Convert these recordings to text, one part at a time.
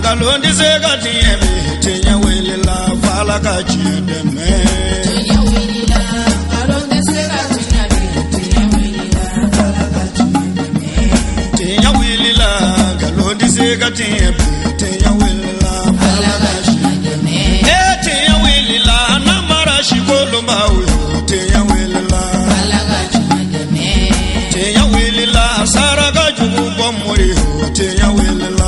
Galondi segati ebe tenya wele la fala ka chideme. Tenya wele la galondi segati ebe tenya wele la fala ka chideme. Tenya wele la galondi segati ebe tenya wele la fala ka chideme. Tenya wele la namara shikolo mawe tenya wele la fala ka chideme. Tenya wele la saraga jugu bomori tenya wele la.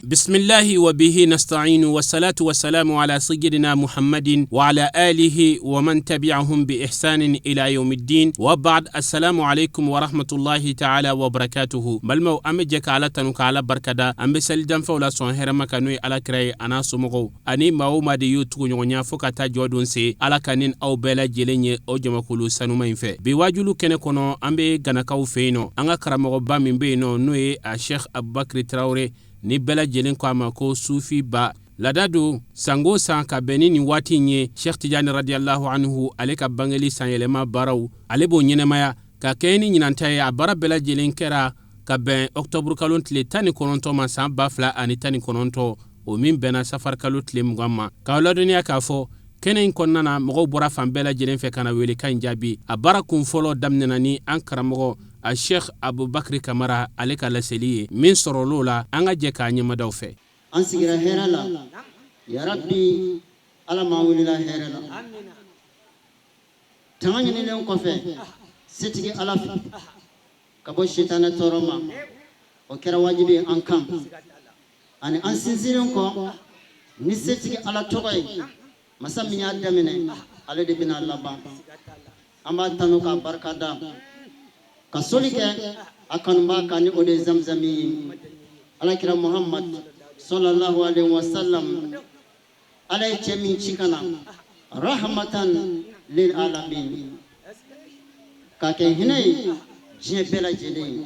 بسم الله وبه نستعين والصلاة والسلام على سيدنا محمد وعلى آله ومن تبعهم بإحسان إلى يوم الدين وبعد السلام عليكم ورحمة الله تعالى وبركاته بلمو أمجك على تنك على بركة أم بسلدن فولا صنهر مكانوي على كراي أنا سمغو أني ماو ما دي يوتو نيونيا فوكتا جودون سي على كانين أو بلا جيليني أو جمكولو سنو مينفي بواجلو كنكونو أم بي غنكاو فينو أنغا كرامغو بامين بينو نوي الشيخ أبو بكر تراوري ni bela jelen ko amako sufi ba ladadu sango san ka benini wati nye Sheikh Tijani radiyallahu anhu aleka bangeli sanyelema baraw alebo nyenemaya ka keni nyinantaye abara bela jelen kera ka ben octobre kalon tile tani kononto ma san bafla ani tani kononto o min bena safar kalon tile mugama ka la dunia ka fo kenen konnana mogo bora fan bela jelen fe kana wele kan jabi abara kun folo damnena ni an karamogo الشيخ أبو بكر كمرة عليك لسليه من سرولولا أنجا جكا نيما دوفي أنسيرا هيرلا يا ربي على ما وليلا هيرلا تمانيني لهم كفي ستيجي ألاف كبو الشيطان تورما وكرا واجبي أنكم أنا أنسيزيرون كو نسيتيجي على توغي مسامي أدمني على دبنا اللبا أما تنوكا بركادا kasolike akanumba kani ode zamzami alakira Muhammad sallallahu alaihi wasallam alay chemi chikana rahmatan lil alamin kake hinai je bela jede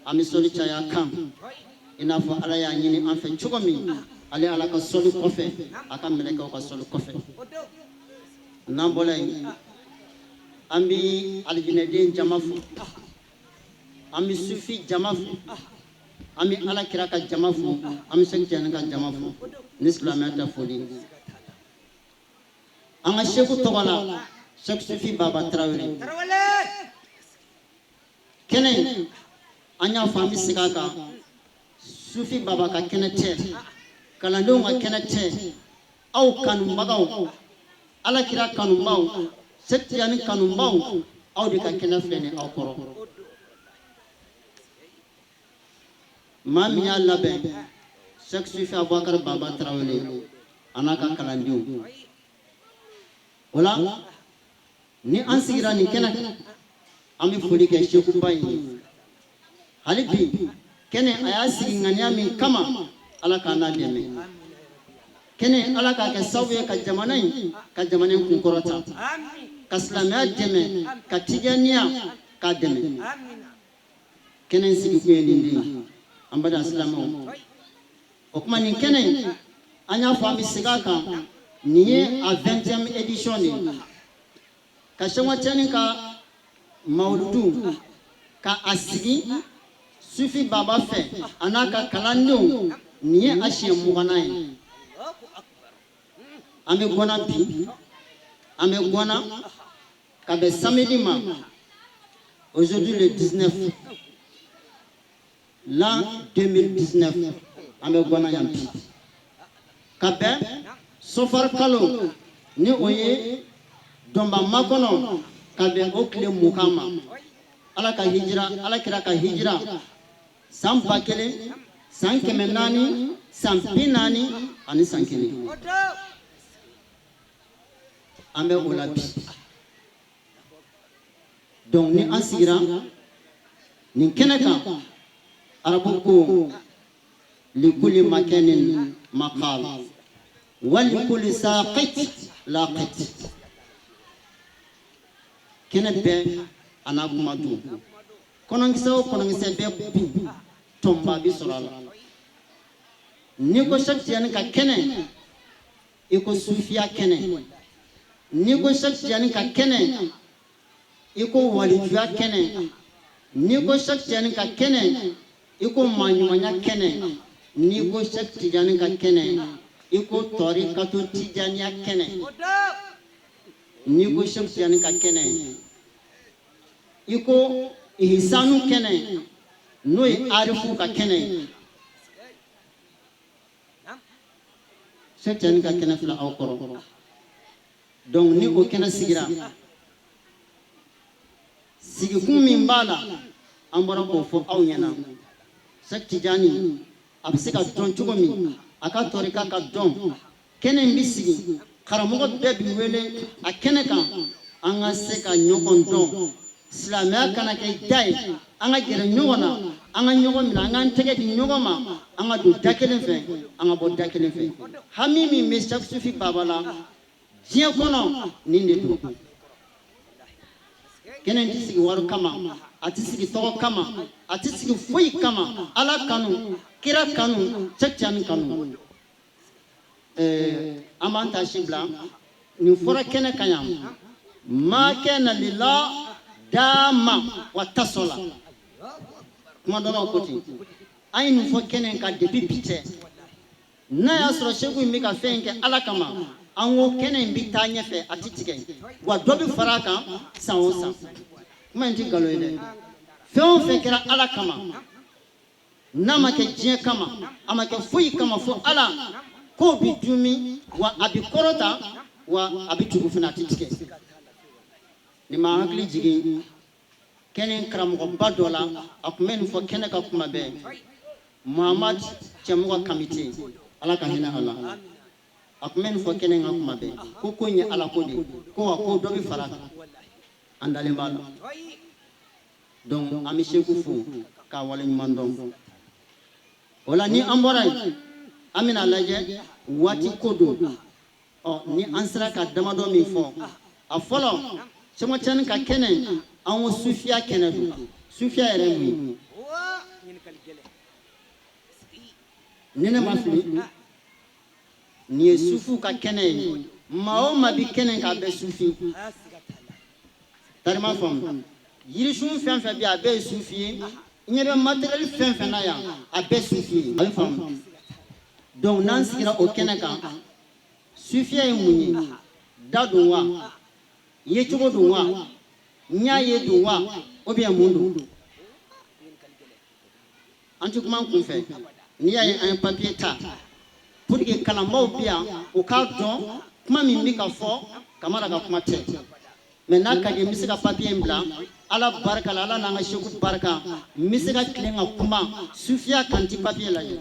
ami soli chaya kam inafo alaya nyini anfe chugomi ale alaka soli kofe akammeleka ko soli kofe nambolay ambi aljinedin jamafu ambi sufi jamafu ambi ala kiraka jamafu ambi sekjana ka jamafu nislamata foli anga sheku togala shek sufi baba trawele kene anya fami sikaka sufi baba ka kenete kala ndonga kenete au kanu magaw ala kiraka kanu maw setiyani kanumbaw awdika kenaflene awkoro mami yalla be Sheikh Sufi Abubakar Baba Traoré anaka kalandiu wala ni ansigira ni kenak ami fuli ke Sheikh Bay halibi kene ayasi nganyami kama alaka naleme kene alaka ke sawiye ka jamanai kun korota kaslamiya deme ka tijaniya ka deme kenen sigi kuyelindi ambada islamu o kuma ni kenen anya fami sigaka niye a 20e edition ni ka shawwa tani ka maudu ka asigi sufi baba fe anaka kalando niye ashe muganai ame gona bi ame gona kabe samedi ma aujourd'hui le 19 l'an 2019 ame gona yampi kabe sofar kalo ni oye domba makono kabe okle mukama ala ka hijra ala kira ka hijra sam bakele san kemenani san pinani ani san kele ambe olabi donc ni ansira ni keneka arabu ko li kulli makanin maqal wa li kulli saqit laqit kenebe anakumadu konongise be bu tomba bi sorala ni ko shaktiyan ka kene iko sufiya kene ni ko shaktiyan ka kene iko walijuya kɛnɛ n'i ko Cheikh Tijani ka kɛnɛ iko maɲumanya kɛnɛ n'i ko Cheikh Tijani ka kɛnɛ iko tarikatul Tijaniya kɛnɛ n'i ko Cheikh Tijani ka kɛnɛ iko ihsanu kɛnɛ n'o ye arifu ka kɛnɛ Cheikh Tijani ka kɛnɛ fila aw kɔrɔ donc ni o kɛnɛ sigira sigikun min b'a la an bɔra k'o fɔ aw ɲɛna Cheikh Tijani a bɛ se ka dɔn cogo min a ka tɔrika ka dɔn kɛnɛ in bɛ sigi karamɔgɔ bɛɛ bɛ wele a kɛnɛ kan an ka se ka ɲɔgɔn dɔn silamɛya kana kɛ da ye an ka gɛrɛ ɲɔgɔn na an ka ɲɔgɔn minɛ an k'an tɛgɛ di ɲɔgɔn ma an ka don da kelen fɛ an ka bɔ da kelen fɛ hami min bɛ Cheikh Sufi Baba la diɲɛ kɔnɔ nin de don kɛnɛ in tɛ sigi wari kama a tɛ sigi tɔgɔ kama a tɛ sigi foyi kama Ala kanu kira kanu Cheikh Tijani kanu an b'an ta si bila nin fɔra kɛnɛ kan yan ma kana lillah dama wa tasola kuma dɔ la ko ten an ye nin fɔ kɛnɛ kan depuis bi cɛ n'a y'a sɔrɔ Seku in bɛ ka fɛn in kɛ Ala kama an ko kɛnɛ in bɛ taa ɲɛfɛ a tɛ tigɛ wa dɔ bɛ fara a kan san o san kuma in tɛ nkalon ye dɛ fɛn o fɛn kɛra Ala kama n'a ma kɛ diɲɛ kama a ma kɛ foyi kama fo Ala k'o bɛ dumi wa a bɛ kɔrɔta wa a bɛ tugu fana a tɛ tigɛ ni ma hakili jigin kɛnɛ karamɔgɔba dɔ la a tun bɛ nin fɔ kɛnɛ ka kuma bɛɛ Muhamad Cɛmɔgɔ Kamite Ala ka hinɛ a la a tun bɛ nin fɔ kɛnɛ ka kuma bɛɛ ko ko in ye Ala ko de ko wa ko dɔ bɛ fara kan an dalen b'a la donc an bɛ Seku fo k'a waleɲuman dɔn o la ni an bɔra yen an bɛna lajɛ waati ko don ni an sera ka damadɔ min fɔ a fɔlɔ Cheikh Tijani ka kɛnɛ an ko sufiya kɛnɛ don sufiya yɛrɛ mun ye ni ne ma fili nin ye sufiw ka kɛnɛ ye maa o maa bɛ kɛnɛ k'a bɛ sufi tari ma faamu yirisun fɛn fɛn bɛ yen a bɛɛ ye sufi ye n ɲɛ bɛ matériel fɛn fɛn na yan a bɛɛ sufi ye a bɛ faamu donc n'an sigira o kɛnɛ kan sufiya ye mun ye da don wa ye cogo don wa n y'a ye don wa ou bien mun don an tɛ kuma an kun fɛ n'i y'a ye an ye papier ta pour que kalanbaaw bɛ yan u k'a dɔn kuma min bɛ ka fɔ kamara ka kuma tɛ mais n'a ka di n bɛ se ka papier in bila Ala barika la Ala n'an ka Seku barika n bɛ se ka tilen ka kuma sufiya kan ti papier lajɛ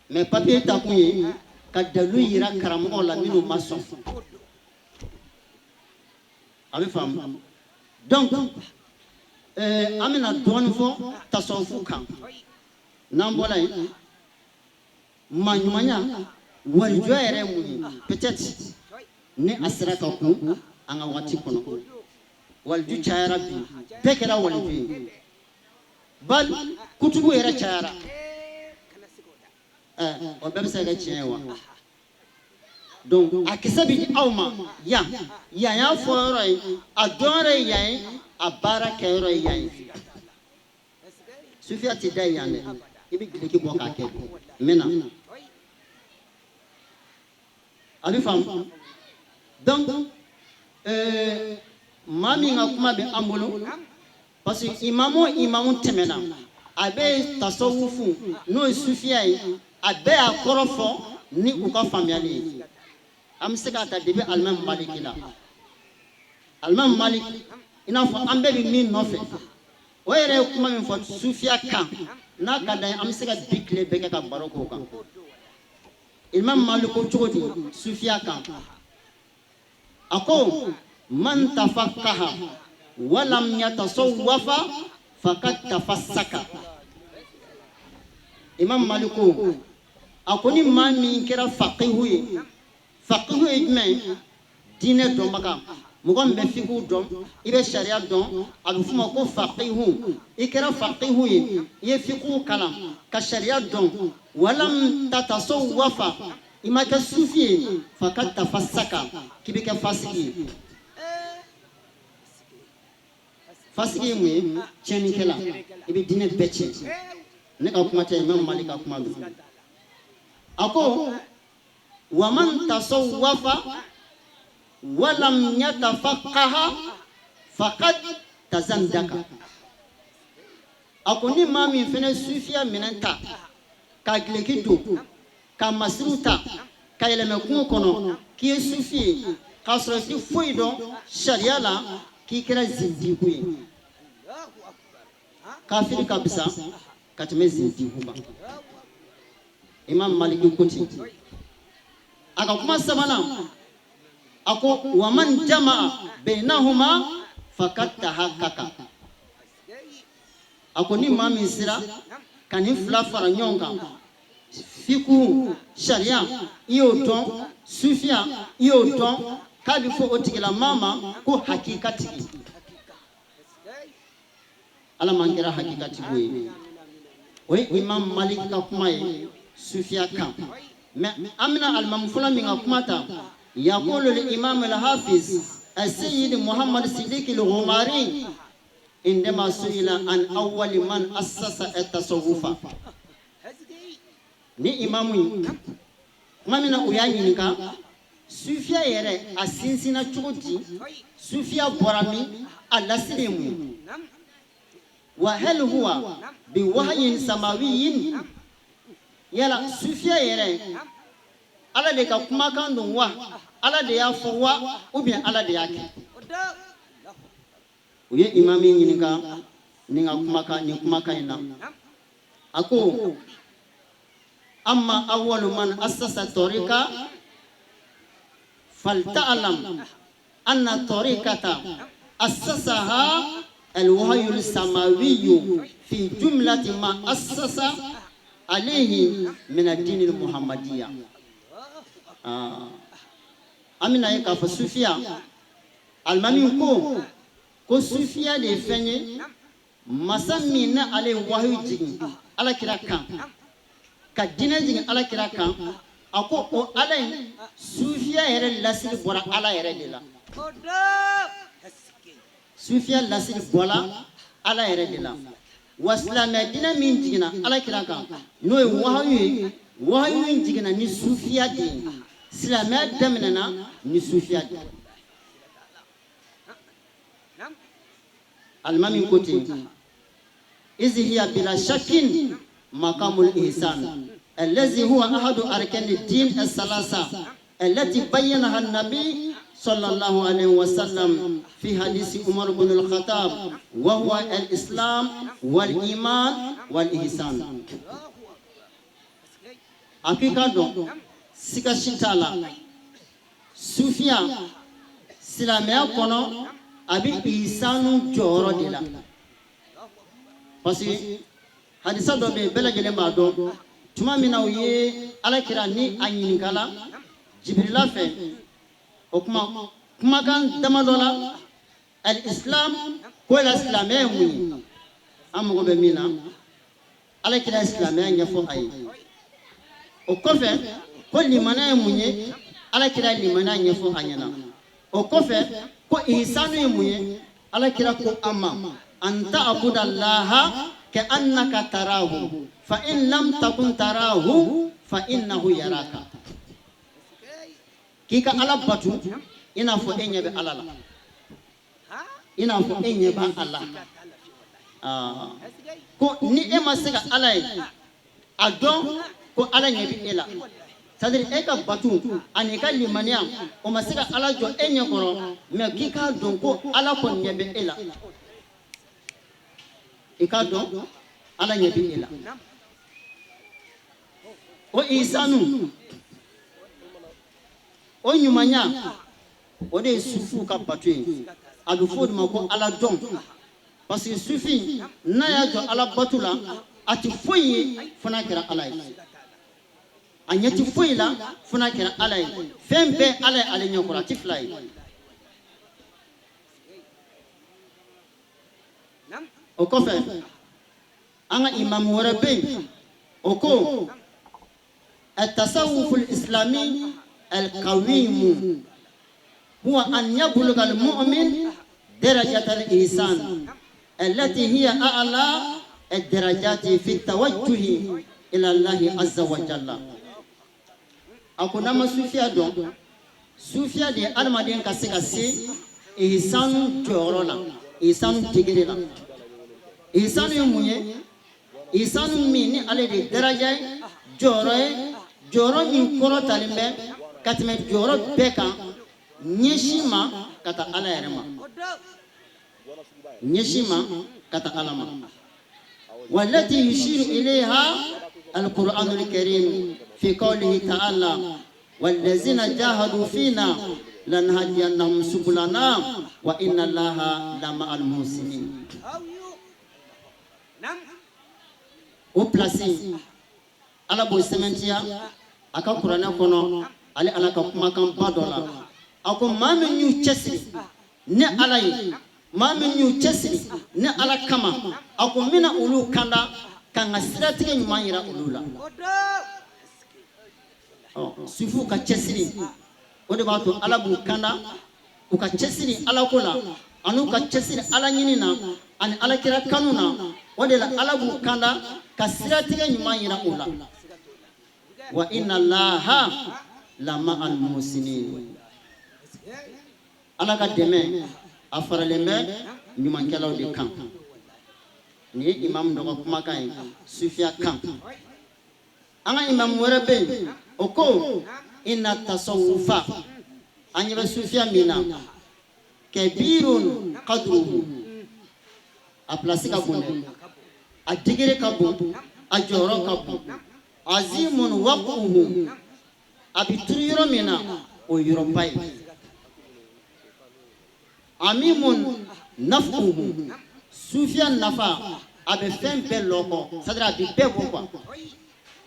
mais papier ta kun ye ka dalilu yira karamɔgɔw la minnu ma sɔn a bɛ faamu donc an bɛna dɔɔnin fɔ tasawufu kan n'an bɔra yen maɲumanya walijɔ yɛrɛ ye mun ye peut-être ni a sera ka kun an ka waati kɔnɔ waliju cayara bi bɛɛ kɛra waliju ye bali kutubu yɛrɛ cayara o bɛɛ bɛ se ka kɛ tiɲɛ ye wa donc a kisɛ bɛ di aw ma yan y'a fɔ yɔrɔ ye a dɔn yɔrɔ ye yan ye a baara kɛ yɔrɔ ye yan ye sufiya tɛ da yan dɛ i bɛ gileki bɔ k'a kɛ n bɛ na a bɛ faamu donc maa min ka kuma bɛ an bolo parce que imamu o imamu tɛmɛna a bɛ tasawufu n'o ye sufiya ye a bɛɛ y'a kɔrɔ fɔ ni u ka faamuyali ye an bɛ se k'a ta debi Alimami Maliki la Alimami Maliki i n'a fɔ an bɛɛ bɛ min nɔfɛ o yɛrɛ ye kuma min fɔ sufiya kan n'a ka d'an ye an bɛ se ka bi tile bɛɛ kɛ ka baro k'o kan Alimami Maliki ko cogo di sufiya kan a ko man tafaqaha walam yatasawwafa faqad tafassaka Imam Malik ko a ko ni maa min kɛra faqihu ye faqihu ye jumɛn diinɛ dɔnbaga mɔgɔ min bɛ fiqhu dɔn i bɛ sariya dɔn a bɛ f'o ma ko faqihu i kɛra faqihu ye i ye fiqhu kalan ka sariya dɔn walam tatasawwafa i ma kɛ sufi ye faqad tafassaka k'i bɛ kɛ fasiki ye fasigi mu tieni kala ibi dine becce ne ka kuma te Imam Malik ka kuma du ako wa man tasawwafa wa lam yatafaqaha faqad tazandaka ako ni mami fene sufiya minanta ka gleki do ka masruta ka yeleme kun kono ki est sufi ka sɔrɔ si foyi dɔn sharia la k'i kɛra zindigu ye kafiri ka bisa ka tɛmɛ zindigu kan Imam Maliki ko ten a ka kuma sabanan a ko wa man jama'a bainahuma faqad tahaqqaqa a ko ni maa min sera ka nin fila fara ɲɔgɔn kan fiku sharia i y'o dɔn sufiya i y'o dɔn k'a bɛ fɔ o tigila maa ma ko hakika tigi ala man kɛra hakika tigi ye o ye Imam Malik ka kuma ye sufiya kan mais an bɛna alimamu fɔlɔ min ka kuma ta yaqulu al-imam al-hafiz السيد محمد صديق الغماري عندما سئل عن أول من أسس التصوف ni imamu kuma mina o y'a ɲininka sufiya yɛrɛ a sinsina cogo di sufiya bɔra min a lasiri mun wa hal huwa bi wahyin samawiyin yala sufiya yɛrɛ ala de ka kumakan don wa ala de y'a fɔ wa ou bien ala de y'a kɛ u ye imami ɲininka ni ka kumakan in na a ko أما أول من أسس الطريقة فلتعلم أن الطريقة أسسها الوحي السماوي في جملة ما أسس عليه من الدين المحمدية أمنا يكاف سوفيا المامين كو سوفيا دي فني مسامينا عليه وحي جين على كلا كان ka dinɛ jigin ala kira kan a ko o ala in sufiya yɛrɛ lasiri bɔra ala yɛrɛ de la sufiya lasiri bɔra ala yɛrɛ de la wa silamɛ dinɛ min jiginna ala kira kan n'o ye wahayu ye wahayu in jiginna ni sufiya de ye silamɛ daminɛna ni sufiya de alimami ko ten izi hiya bila shakin مقام الإحسان الذي هو أحد أركان الدين الثلاثة التي بينها النبي صلى الله عليه وسلم في حديث عمر بن الخطاب وهو الإسلام والإيمان والإحسان حقيقة دو سيكا شتالا سوفيا سلاميا كونو أبي إحسان جورو ديلا parce hadisa dɔ bɛ yen bɛɛ lajɛlen b'a dɔn tuma min na u ye ala kira ni a ɲininkala jibirila fɛ o kumakan dama dɔ la al-islam ko la silamɛya ye mun ye an mago bɛ min na ala kira ye silamɛya ɲɛfɔ a ye o kɔfɛ ko limaniya ye mun ye ala kira ye limaniya ɲɛfɔ a ɲɛna o kɔfɛ ko ihsanu ye mun ye ala kira ko an ma an ta'budallaha كأنك تراه فإن لم تكن تراه فإنه يراك كيكا على باتو إنا فو إني بي الله إنا فو إني بي الله كو ني إما سيكا الله أدون كو الله نبي إلا c'est-à-dire eka batu anika limania o masika ala jo enye koro me kika don ko ala ko nyebe ela ikado ala nyebi ela o isanu o nyumanya o de sufu ka batu adu fo ma ko ala don parce que sufi na ya jo ala batula ati foyi fana kira ala anyati foyi la fana kira ala fembe ala nyokora ti fly o kofé anga imam warabe oko التصوف الإسلامي القويم هو أن يبلغ المؤمن درجة الإحسان التي هي أعلى الدرجات في التوجه إلى الله عز وجل. أكون ما سوفيا دون سوفيا دي ألمادين كاسي إحسان جورولا إحسان تجريلا إحسان يومي إحسان ميني على الدرجة جورو من كرة تلمبه كتمة جورو بكا نيشيما كتا على يرما نيشيما كتا علما والتي يشير إليها القرآن الكريم في قوله تعالى والذين جاهدوا فينا لنهدينهم سبلنا وإن الله لمع المحسنين. Au placé à la boissementia à Kakurana Kono, allez à la Kakumakan Badola. A comme Mamma New Chessy, ne Alaï, Mamma New Chessy, ne Alakama, a comme Mina Ulu Kanda, Kangasrati Maira Ulula. Sufu ka Chessy, what about Alabu Kanda, Uka Chessy Alakola, Anuka Chessy Alanina, and Alakira Kanuna, what is Alabu Kanda? Kasiratiga nyuma ira ula wa inna allaha lama al musinin alaka deme afaraleme nyuma kelaw de kan ni imam do kuma kan sufia kan anga imam warabe oko inna tasawufa anya sufia mina kabirun qadruhu a plasika bonne a digere kabu a joro kabu azimun waquhu abituro mina o europai amimun nafuhu sufian nafa abe fen bel loko sadra bi bebo kwa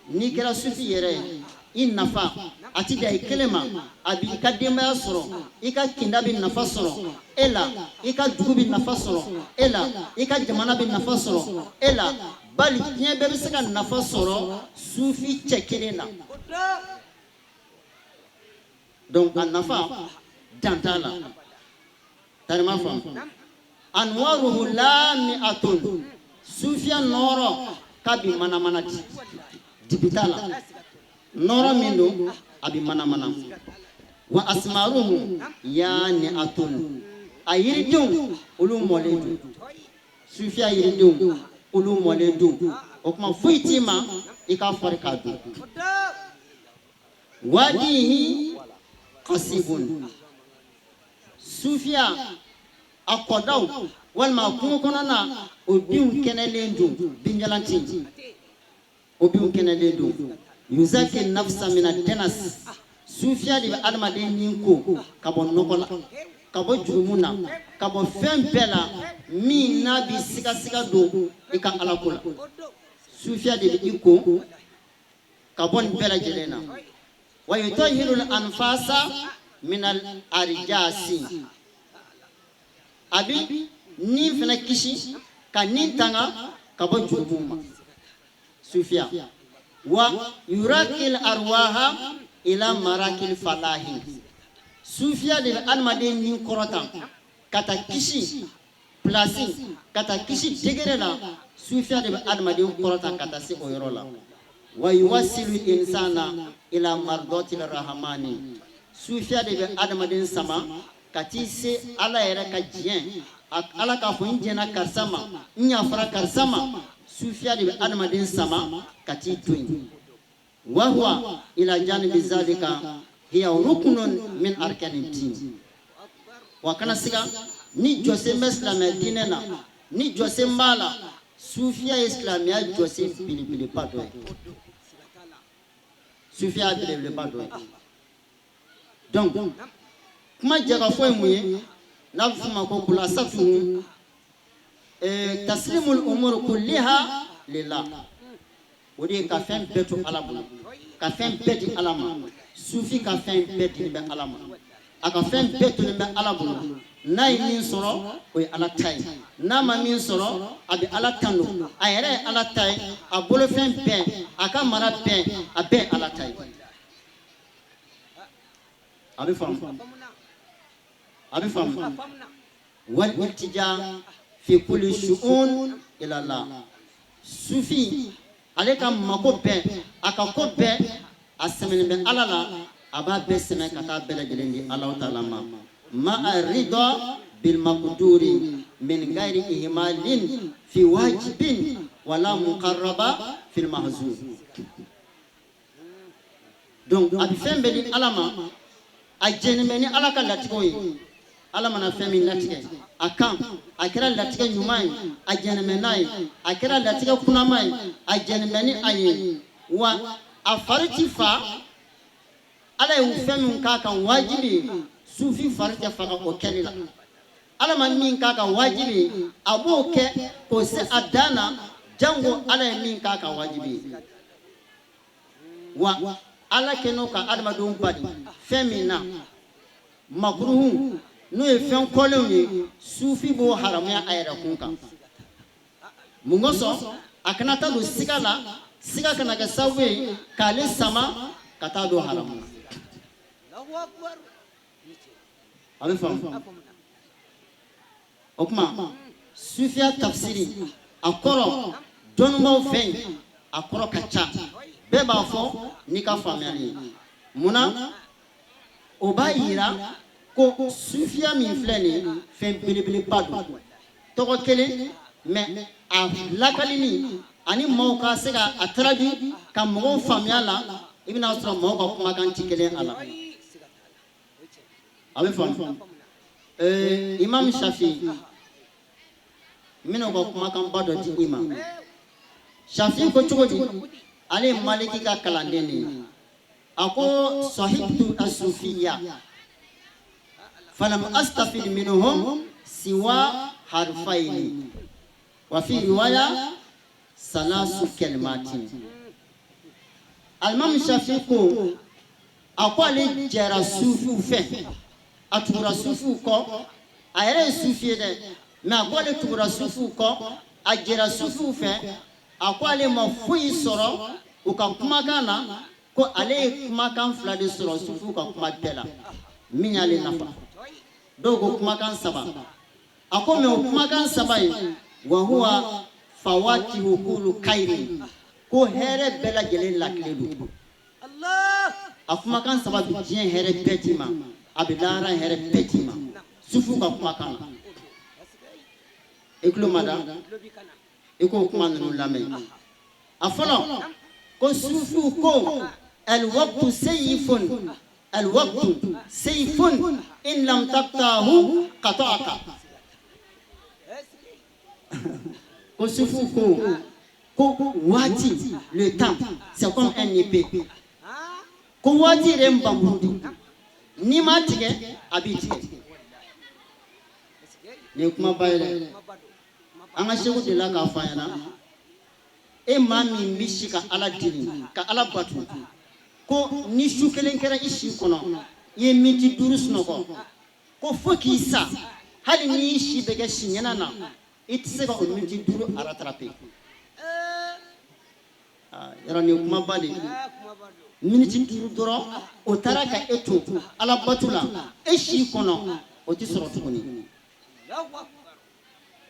ni kera sufi yere in nafa ati da ikelema abi kadema soro ika kindabi nafa soro ela ika dugubi nafa soro ela ika jamana bi nafa soro ela bali tiɲɛ bɛɛ bɛ se ka nafa sɔrɔ sufi cɛ kelen na donc a nafa dan t'a la tarima faamu anwaruhu lami'atun sufiya nɔɔrɔ k'a bi manamana dibi t'a la nɔɔrɔ min don a bi manamana wa asmaruhu yani'atun a yiridenw olu mɔlen don sufiya yiridenw olu mɔlen don o kuma foyi t'i ma i ka fari k'a dun wadihi qasibun sufiya a kɔdaw walima kungo kɔnɔna o binw kɛnɛlen don binjalanti o binw kɛnɛlen don yuzaki nafsa mina denas sufiya de bɛ adamaden ni ko ka bɔ nɔgɔ la ka bɔ jurumu na ka bɔ fɛn bɛɛ la min n'a bi siga don i ka alako la sufiya de bɛ i ko ka bɔ nin bɛɛ lajɛlen na wa yutahiru al-anfasa min al-arjasi a bi nin fana kisi ka nin tanga ka bɔ jurumu ma sufiya wa yurakil arwaha ila marakil falahi sufiya de bɛ adamaden nin kɔrɔta ka taa kisi place ka taa kisi degere la sufiya de bɛ adamaden kɔrɔta ka taa se o yɔrɔ la wa yuwasilu insana ila mardatil rahmani sufiya de bɛ adamaden sama ka t'i se ala yɛrɛ ka diɲɛ ala k'a fɔ n diɲɛna karisa ma n yafara karisa ma sufiya de bɛ adamaden sama ka t'i to yen wa huwa ila janibi zalika hiya rukunun min arkanin din wa kana siga ni jose meslame dinɛ na ni jose b'a la sufiya ye silamɛya jose belebeleba dɔ ye sufiya belebeleba dɔ ye donc kuma jaga fɔ ye mun ye n'a bɛ f'o ma ko kulasatu taslimul umur kulliha lillah o de ye ka fɛn bɛɛ to ala bolo ka fɛn bɛɛ di ala ma sufi ka fɛn bɛɛ di bɛ ala ma a ka fɛn bɛɛ to bɛ ala bolo n'a ye min sɔrɔ o ye ala ta ye n'a ma min sɔrɔ a bɛ ala tanu a yɛrɛ ye ala ta ye a bolofɛn bɛɛ a ka mara bɛɛ a bɛɛ ye ala ta ye a bɛ faamu a bɛ faamu wal iltija fi kulli shu'un ila Allah. Sufi ale ka mako bɛɛ a ka ko bɛɛ a sɛmɛnen bɛ Ala la a b'a bɛɛ sɛmɛ ka taa bɛɛ lajɛlen di Alahu Taala ma ar-ridha bil maqduri min ghairi ihmalin fi wajibin wala muqarraba fil mahzur. Donc a bɛ fɛn bɛɛ di Ala ma a jɛnnen bɛ ni Ala ka latigɛw ye. Ala mana fɛn min latigɛ a kan a kɛra latigɛ ɲuman ye a jɛnnen bɛ n'a ye a kɛra latigɛ kunaman ye a jɛnnen bɛ ni a ye wa a fari ti fa Ala ye fɛn min k'a kan wajibi sufi fari tɛ faga o kɛli la. Ala ma min k'a kan wajibi a b'o kɛ k'o se a dan na jango Ala ye min k'a kan wajibi wa Ala kɛ n'o ka adamadenw bali fɛn min na makruhu n'o ye fɛn kɔlenw ye sufi b'o haramuya a yɛrɛ kun kan. Mun kosɔn a kana taa don siga la siga kana kɛ sababu ye k'ale sama ka taa don haramu. A bɛ faamu o kuma sufiya tafsiri a kɔrɔ dɔnnibaw fɛ yen a kɔrɔ ka ca bɛɛ b'a fɔ n'i ka faamuyali ye. Munna o b'a yira ko sufiya min filɛ nin ye fɛn belebeleba don tɔgɔ kelen mais a lakalili ani maaw ka se ka a traduit ka mɔgɔw faamuya la i bɛna sɔrɔ mɔgɔw ka kumakan ti kelen a la. A bɛ faamu Imam Shafi n bɛna ka kumakanba dɔ di i ma. Shafi ko cogo di ale ye Maliki ka kalanden de ye a ko sahibtu as-sufiya falam astafid minhum siwa harfaini wa fi riwaya salasu kalimatin. Al-Imam Shafi ko a ko ale jɛra sufiw fɛ a tugura sufiw kɔ a yɛrɛ ye sufi ye dɛ mais a ko ale tugura sufiw kɔ a jɛra sufiw fɛ a ko ale ma foyi sɔrɔ u ka kumakan na ko ale ye kumakan fila de sɔrɔ sufiw ka kuma bɛɛ la min y'ale nafa. Dɔw ko kumakan saba a ko mais o kumakan saba ye wa huwa fawatihu kullu khairin ko hɛrɛ bɛɛ lajɛlen lakile don. A kumakan saba bi diɲɛ hɛrɛ bɛɛ di ma a bɛ lahara hɛrɛ bɛɛ di ma sufiw ka kumakan na. I tulo ma da i k'o kuma ninnu lamɛn. A fɔlɔ ko sufiw ko al-waqtu sayfun al-waqtu sayfun in lam taqtahu qata'aka. Ko sufiw ko waati le temps c'est comme un épée ko waati yɛrɛ ye nbamuru di n'i ma tigɛ a b'i tigɛ. Nin ye kumaba ye dɛ an ka seko de la k'a fɔ an ɲɛna e maa min bɛ si ka Ala deli ka Ala batu ko ni su kelen kɛra i si kɔnɔ i ye miniti 5 sunɔgɔ ko fo k'i sa hali ni i si bɛ kɛ si ɲɛna na i tɛ se ka o miniti 5 rattraper. Yɔrɔ nin ye kumaba de ye miniti 5 dɔrɔn o taara ka e to Ala batu la e si kɔnɔ o tɛ sɔrɔ tuguni.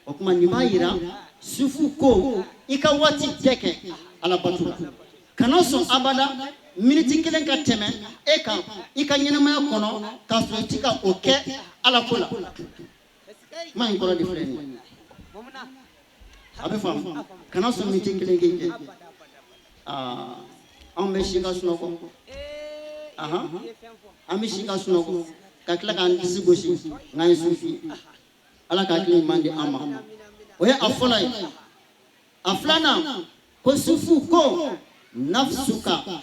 O kuma nin b'a yira sufiw ko i ka waati bɛɛ kɛ Ala batu la kana sɔn abada miniti 1 ka tɛmɛ e kan i ka ɲɛnamaya kɔnɔ k'a sɔrɔ i tɛ ka o kɛ Ala ko la. Kuma in kɔrɔ de filɛ nin ye a bɛ faamu kana sɔn miniti 1 k'i kɛ anw bɛ si ka sunɔgɔ an bɛ si ka sunɔgɔ ka tila k'an disi gosi n'an ye sufi Ala ka hakili ɲuman di an ma. O ye a fɔlɔ ye. A filanan ko sufiw ko nafsuka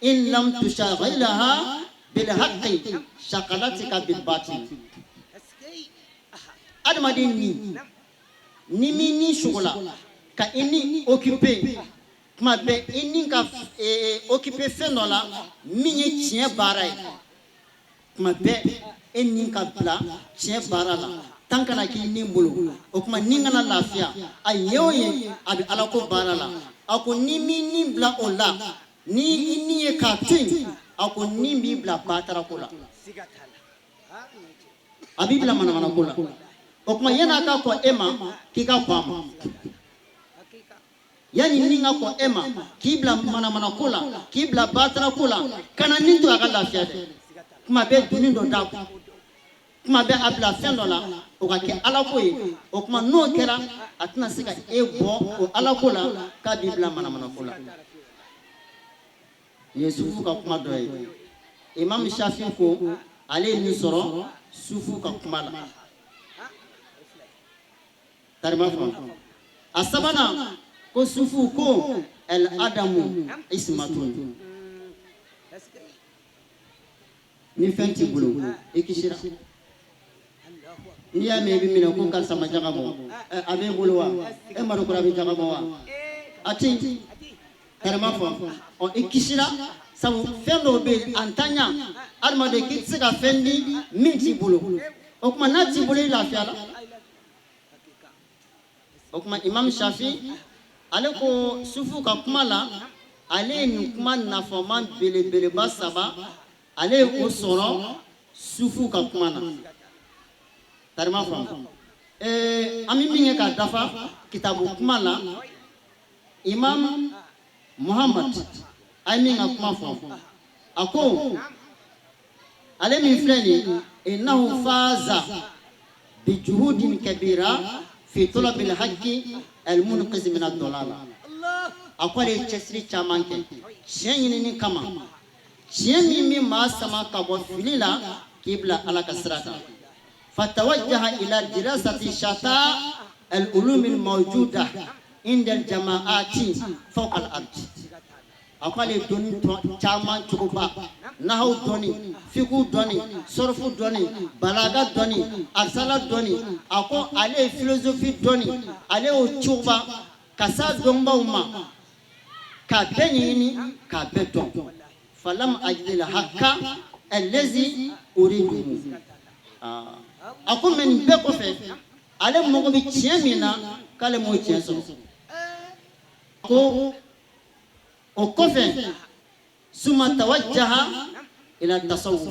in lam tushaghilaha bil haqqi shaqalatika bil batil. Adamaden ni min ni sugola ka i ni occupé kuma bɛɛ i ni ka occupé fɛn dɔ la min ye tiɲɛ baara ye kuma bɛɛ e ni ka bila tiɲɛ baara la. Tan kana k'i ni bolo o kuma ni kana lafiya a ye o ye a bɛ Ala ko baara la a ko ni min ni bila o la ni i ni ye k'a to yen a ko ni b'i bila batara ko la a b'i bila manamana ko la o kuma yana ka ko ema ki ka ko yani ninga ko ema kibla mana kula kibla batra kula kana ninto aka lafiya de kuma be dunin do da kuma be abla fendo la o ka ke ala ko yi o kuma no kera atna sika e bo o ala ko la ka bibla mana kula Yesu ka kuma do yi Imam Shafi ko ale ni soro sufu ka kuma la tarima fa asabana ko sufu ko el adamu ismatun ni fenti bulu ikishira ni ya mebi mina ko kan sama jaga mo abe bulu wa e maru ko rabi jaga mo wa ati tarima fa o ikishira sabu fendo be antanya almade kitsiga fendi minti bulu o kuma nati bulu la fiala o kuma Imam Shafi ale ko sufu ka kuma la ale ni kuma nafaman belebele ba saba ale ko sɔrɔ sufu ka kuma na tarima fa ami min ka dafa kitabu kuma la Imam Muhammad ay min ka kuma fɔ ako ale min filɛ ni innahu faza bi juhudin kabira fi talabil haqqi al-munqiz min ad-dalal akwai chesri chamanke shen ni kama shen mi ma sama ka bo filila kibla ala kasrata fatawajjaha ila dirasati shata al-ulum al-mawjuda inda al-jama'ati fawqa al-ard akwai doni chaman chukuba nahu doni fiqhu doni sorfu doni balaga doni arsala doni ako ale philosophie doni ale o chukuba kasa domba uma ka benyini ka beton falam ajlil hakka allazi uridu ako men be ko fe ale mo bi tiemina kale mo tieso ko o kofe suma tawajjaha ila tasawuf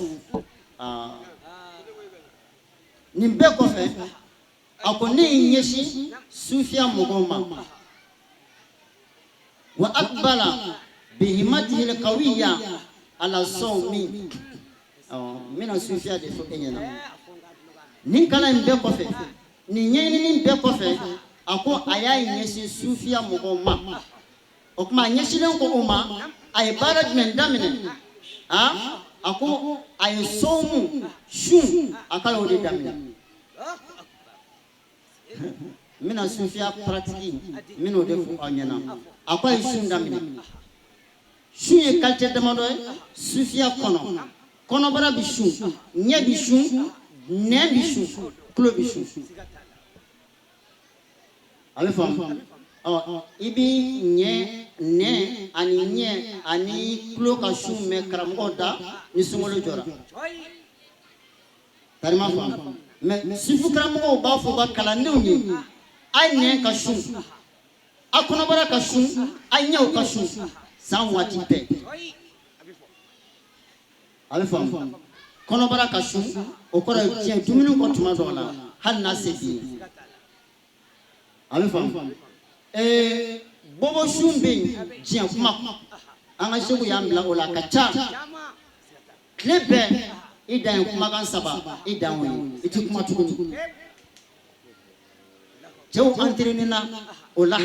nimbe kofe akoni nyeshi sufia mogoma wa aqbala bihimatihi alqawiyya ala sawmi mina sufia de fo enyana nin kala nimbe kofe ni nyeni nimbe kofe ako ayayi nyeshi sufia mogoma o kuma nyeshilen ko uma ay baraj men damine ako ay somu shun akala odi damine mina sufia pratique mino defu anyana ako ay shun damine shun e kalte demando sufia kono bara bi shun nye bi shun ne bi shun klo bi shun ale fam ibi nye ne ani nye ani klo ka shun me karamgo da ni sungolo jora tarima fa me sifu karamgo ba fo ba kala newni ay ne ka shun akono bara ka shun ay nyaw ka shun san wati pe ale fam kono bara ka shun o kora tien duminu ko tuma do la hal na sebi ale fam bobo shumbe jian kuma anga shegu yamla ola kacha klebe idan kuma kan saba idan woni iti kuma tukuni jew antrenena ola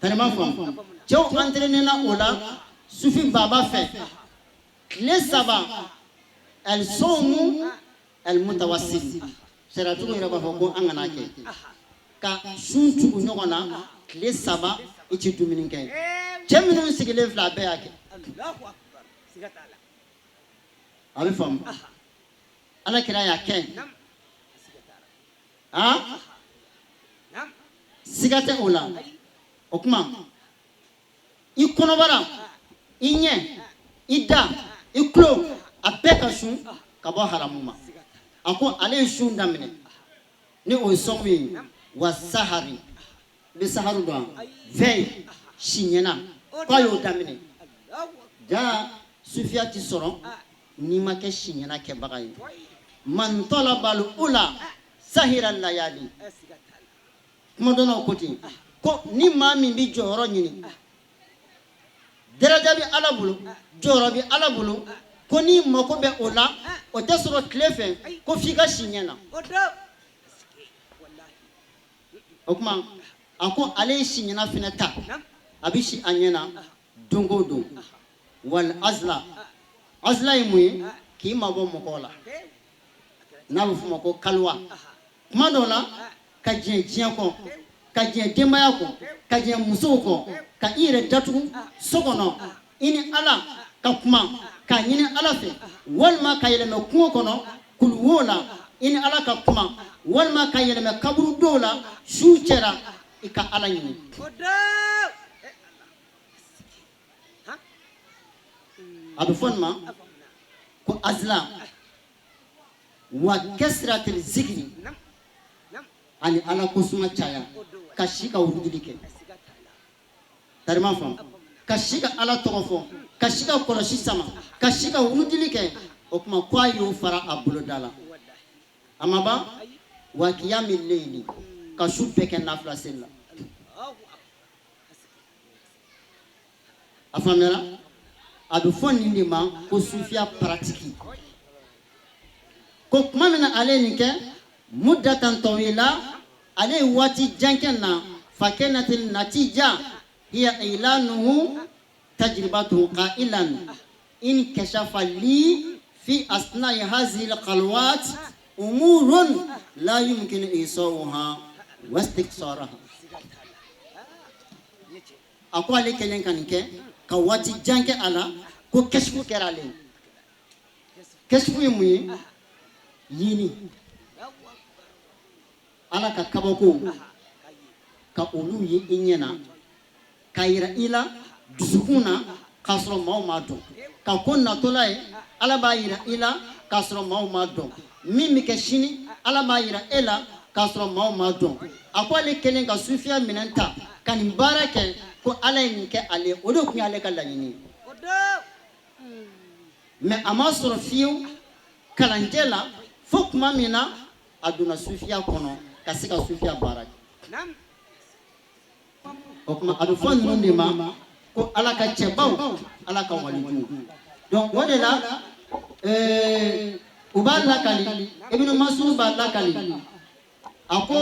tanema fam jew antrenena ola sufi baba fe kle saba el somu el mutawassit seratu ko raba ko angana ke ka suntu nyogona kle saba ichi duminin kay cheminu sigile fla be yake Allahu akbar sigatala alfam ala kira yake sigate ola okuma ikono bara inye ida iklo apeka shun kabo haramuma ako ale shun damine ni o somi wasahari be saharu do vey shinyena ko yo damine ja sufiati soro ni make shinyena ke bagay man talabal ula sahira layali kuma dɔnna o ko ten ko ni maa min bɛ jɔyɔrɔ ɲini daraja bɛ Ala bolo jɔyɔrɔ bɛ Ala bolo ko ni mako bɛ o la o tɛ sɔrɔ tile fɛ ko f'i ka si ɲɛ na o kuma a ko ale ye si ɲɛna fɛnɛ ta a bɛ si a ɲɛ na don o don wal azla ye mun ye k'i mabɔ mɔgɔw la n'a bɛ f'o ma ko kaliwa kuma dɔw la ka diɲɛ kɔ ka diɲɛ denbaya kɔ ka diɲɛ musow kɔ ka i yɛrɛ datugu so kɔnɔ i ni Ala ka kuma ka ɲini Ala fɛ walima ka yɛlɛmɛ kungo kɔnɔ kuluwo la i ni Ala ka kuma walima ka yɛlɛmɛ kaburu dɔw la su cɛra i ka Ala ɲini a bɛ fɔ nin ma ko azla wa kasratil zikri ani Ala ko suma caya ka si ka wurudili kɛ tarima fɔ ka si ka Ala tɔgɔ fɔ ka si ka kɔlɔsi sama ka si ka wurudili kɛ o kuma ko a y'o fara a boloda la a ma ban wa qiyamil layli ka su bɛɛ kɛ nafila seli la a faamuyara a bɛ fɔ nin de ma ko sufiya paratiki ko kuma min na ale ye nin kɛ muddatan tawila ale ye waati jan kɛ na fa kanatil natija hiya ilanuhu tajribatu qailan in kashafa li fi asna'i hadhihi alqalwat umurun la yumkinu isawha wa istiqsaraha ako ale kelen kan kɛ ka waati jan kɛ ala ko kashfu kɛra ale kashfu ye mun ye yini Ala ka kabako ka olu ye i ɲɛna ka yira i la dusukun na k'a sɔrɔ maaw m'a dɔn ka ko natɔla ye Ala b'a yira i la k'a sɔrɔ maaw m'a dɔn min bɛ kɛ sini Ala b'a yira e la k'a sɔrɔ maaw m'a dɔn a ko ale kelen ka sufiya minɛn ta ka nin baara kɛ ko Ala ye nin kɛ ale o de tun y'ale ka laɲini ye mais a ma sɔrɔ fiyewu kalanjɛ la fo tuma min na a donna sufiya kɔnɔ ka se ka sufiya baara kɛ o kuma a bɛ fɔ ninnu de ma ko Ala ka cɛbaw Ala ka walijuw donc o de la u b'a lakali Ibn Mas'ud b'a lakali a ko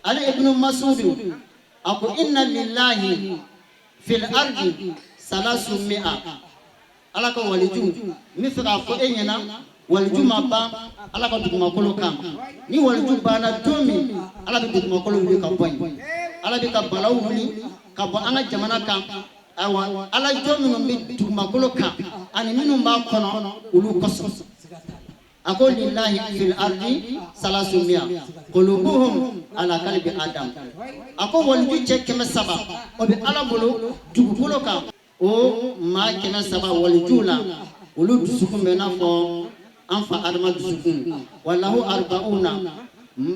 ale Ibn Mas'ud a ko inna lillahi fil ardi salasu mi'a Ala ka waliju min fɛ k'a fɔ e ɲɛna waliju ma ban Ala ka dugumakolo kan ni waliju banna don min Ala bɛ dugumakolo wuli ka bɔ yen Ala bɛ ka balaw wuli ka bɔ an ka jamana kan ayiwa Ala jɔn minnu bɛ dugumakolo kan ani minnu b'a kɔnɔ olu kosɔn a ko lillahi fil ardi salasu mi'a qulubuhum ala qalbi adam a ko waliju cɛ 300 o bɛ Ala bolo dugukolo kan o maa 300 waliju la olu dusukun bɛ n'a fɔ an fa Adama dusukun wallahu arba'una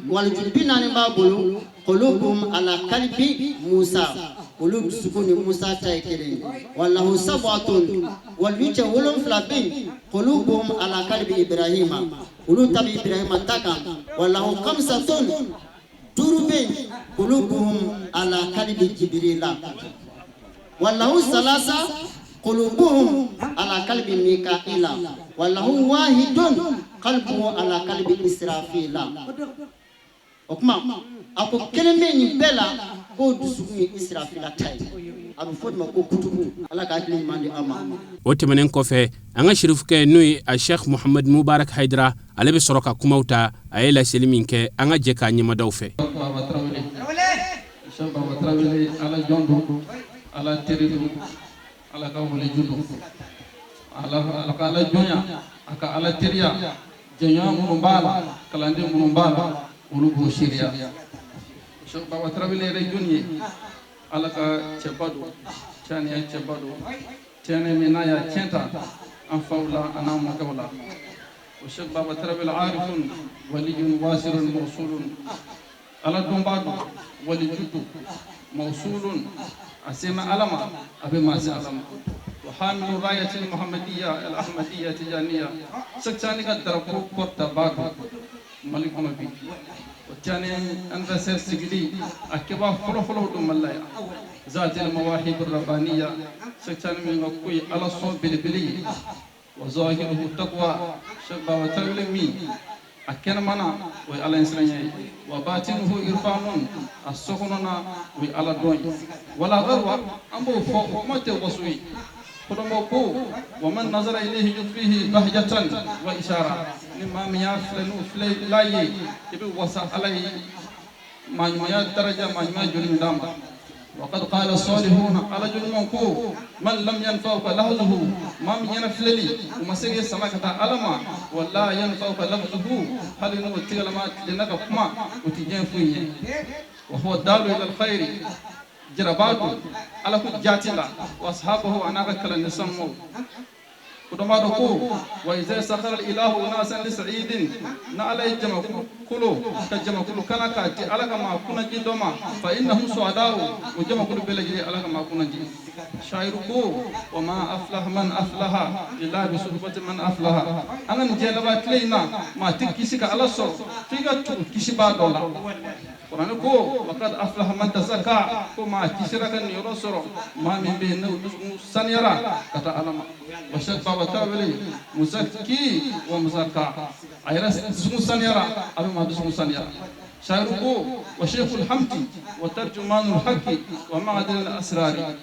waliju 40 b'a bolo qulubuhum ala qalbi Musa olu dusukun ni Musa ta ye kelen wallahu sab'atun waliju cɛ 7 bɛ yen qulubuhum ala qalbi Ibrahima olu ta bɛ Ibrahima ta kan wallahu khamsatun 5 bɛ yen qulubuhum ala qalbi Jibrila wallahu salasa qulubuhum ala qalbi Mika'ila wallahu wahidun qalbuhu ala qalbi Israfila o kuma a ko kelen bɛ nin bɛɛ la k'o dusukun ye Israfila ta ye a bɛ fɔ o de ma ko kutubu Ala ka hakili ɲuman di an ma o tɛmɛnen kɔfɛ an ka shirifukɛ n'o ye a Sheikh Muhammad Mubarak Haidara ale bɛ sɔrɔ ka kumaw ta a ye laseli min kɛ an ka jɛ k'a ɲɛmadaw fɛ Ala teridu Ala ka walijudu Ala ka Ala jɔnya a ka Ala teriya jɛɲɔgɔn minnu b'a la kalanden minnu b'a la olu b'o seereya Sheikh Baba Tarawele yɛrɛ jɔn ye Ala ka cɛba don cɛniya cɛba don cɛni min n'a y'a tiɲɛ ta an faw la an n'an mɔkɛw la o Sheikh Baba Tarawele arifun waliyun wasirun mawsulun Ala dɔnbaa don walijudu mawsulun أسمع علما أبي ما سألما وحامل راية المحمدية الأحمدية تجانية سكتاني قد دربوا كرت باغ mali kono bi o tane anda ser sigili akiba folo dum mallaya ذات المواهب الربانية سكتان من قوي على صوب بالبلي وظاهره التقوى شبه وتغلمي أكن منا وعلى إنسان وباطنه إرفان السخننا وعلى دون ولا غروة أمو فوق ما توصوي فرموكو ومن نظر إليه يطفيه بهجة وإشارة لما ميافلنو فلي لاي يبي وصل عليه ما يميا درجة ما يميا جل دام وقد قال الصالحون على جنمكو من لم ينفعك لفظه ما من ينفللي وما سيجي سماكة علما ولا ينفعك لفظه هل إنه تغلما لنك كما وتجين فيه وهو الدال إلى الخير جرباته على كل جاتلا وأصحابه أناك كلا نسمو ودماركو وإذا سخر الإله ناسا لسعيد نعلي جمع كله كجمع كله كان كاتي على كما كنا جدوما فإنهم سعداء وجمع كله بلجي على كما كنا جي شاعركو وما أفلح من أفلح إلا بصحبة من أفلح أنا نجلبات لينا ما تكيسك على الصور فيك كيسي بعد الله Qur'an ko waqad aflaha man tazakka ko ma kisira kan yoro soro ma min be no saniyara kata alama wa shabba wa tawli muzakki wa muzakka ayra sumu saniyara abe ma sumu saniyara shairuko wa shaykhul hamdi wa tarjumanul haqqi wa ma'adil al asrari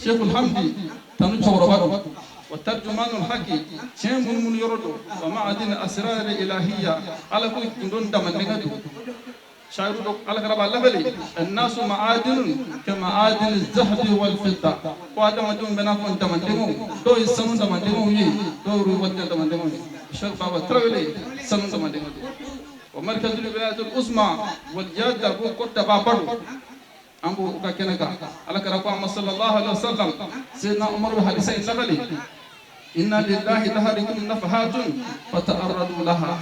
shaykhul hamdi tanu chawraba wa tarjumanul haqqi chemun mun yorodo wa ma'adil al asrar ilahiyya ala ko ndon damanegadu شاعر على كرب الله بلي الناس معادن كمعادن الذهب والفضة وهذا ما جون بنافون تمندمو دو يسمون تمندمو يي دو روبت تمندمو شر بابا ترولي سمون تمندمو ومركز الولايات العظمى والجاد ابو كوتا بابر امبو كاكنكا على كرب محمد صلى الله عليه وسلم سيدنا عمر حديثين نقلي ان لله دهركم نفحات فتعرضوا لها